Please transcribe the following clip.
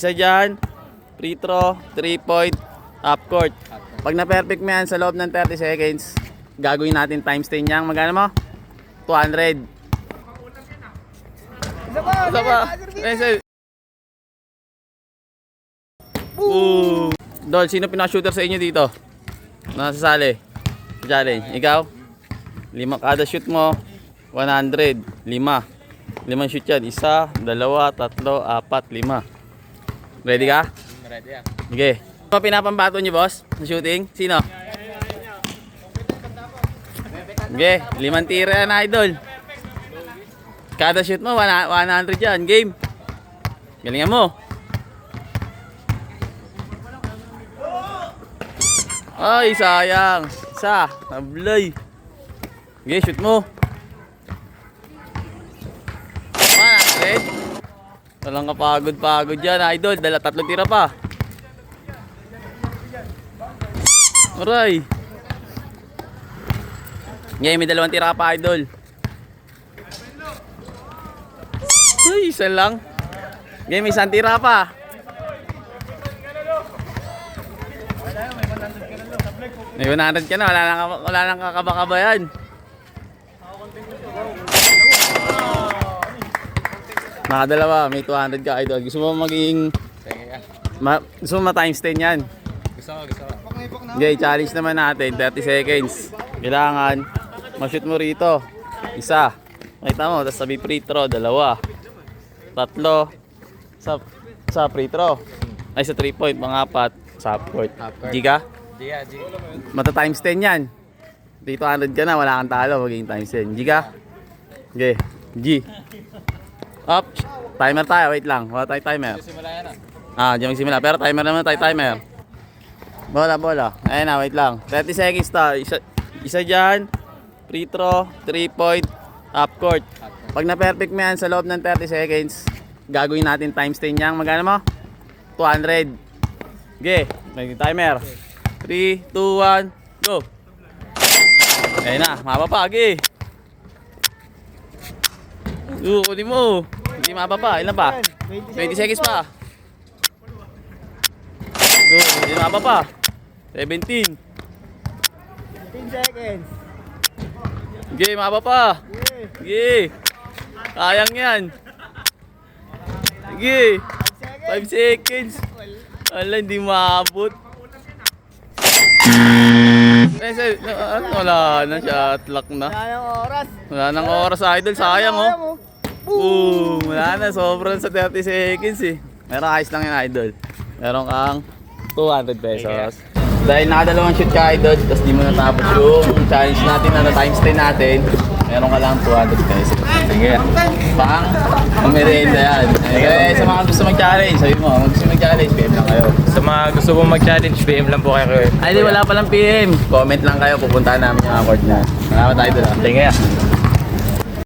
Isa dyan, free throw, 3-point, half court. Pag na-perfect mo yan sa loob ng 30 seconds, gagawin natin times 10 yan. Magkano mo? 200. Isa pa. Dol, sino pinaka-shooter sa inyo dito? Nasasali? Challenge. Ikaw? 5 kada shoot mo, 100. 5 shoot yan. 1, 2, 3, 4, 5. Ready ka? Ready ah. Sige. Ano pinapambato niyo, boss? Sa shooting? Sino? Sige, 5 tira yan, idol. Kada shoot mo, 100 yan. Game. Galingan mo. Ay, sayang. Isa. Nablay. Sige, shoot mo. 100. Walang kapagod-pagod dyan, idol. 3 tira pa. Aray. Ngayon, may 2 tira pa, idol. Uy, isa lang. Ngayon, may 1 tira pa. May 100 ka na. Wala nang kakaba-kaba yan. Nakadalawa, may 200 ka, idol. Gusto mo maging... gusto mo ma-times 10 yan? Gusto ko. Okay, challenge naman natin. 30 seconds. Kailangan ma-shoot mo rito. 1. Makita mo, tapos sabi free throw. 2. 3. Sa free throw. Ay, sa 3-point. Mga 4. Sa half court. G ka? G. Mata-times 10 yan. Dito 100 ka na, wala kang talo. Magiging times 10. G ka? Okay, G. Up. Timer tayo, wait lang. Wala tayo timer. Simula yan ah. Diyan magsimula. Pero timer naman tayo, timer. Bola. Ayun na, wait lang. 30 seconds to. Isa dyan. Free throw, 3-point, half court. Pag na-perfect mo yan sa loob ng 30 seconds, gagawin natin times 10 yan. Magkano mo? 200. Okay, may timer. 3, 2, 1, go. Ayun na, mapapagi. Kunin mo. Hindi mababa. Ilan pa? 20 seconds pa. Hindi mababa. 17. 15 seconds. Sige, mababa. Sige. Sayang yan. Sige. 5 seconds. Wala, hindi maabot. Wala na, shot lock na. Wala nang oras. Wala nang oras, idol. Sayang, oh. Wala na, sobrang sa 30 seconds eh. Meron ayos lang yung idol. Meron kang 200 pesos. Dahil nakadalawang shoot ka, idol, tapos di mo natapos yung challenge natin na times 10 natin, meron ka lang 200 pesos. Sige, pang merienda yan. Sige, sa mga gusto mag-challenge, sabi mo, gusto mag-challenge, PM lang kayo. Sa mga gusto pong mag-challenge, PM lang po kayo. Ay, di, wala palang PM. Comment lang kayo, pupuntahan namin yung accord na. Salamat tayo doon. Sige ah.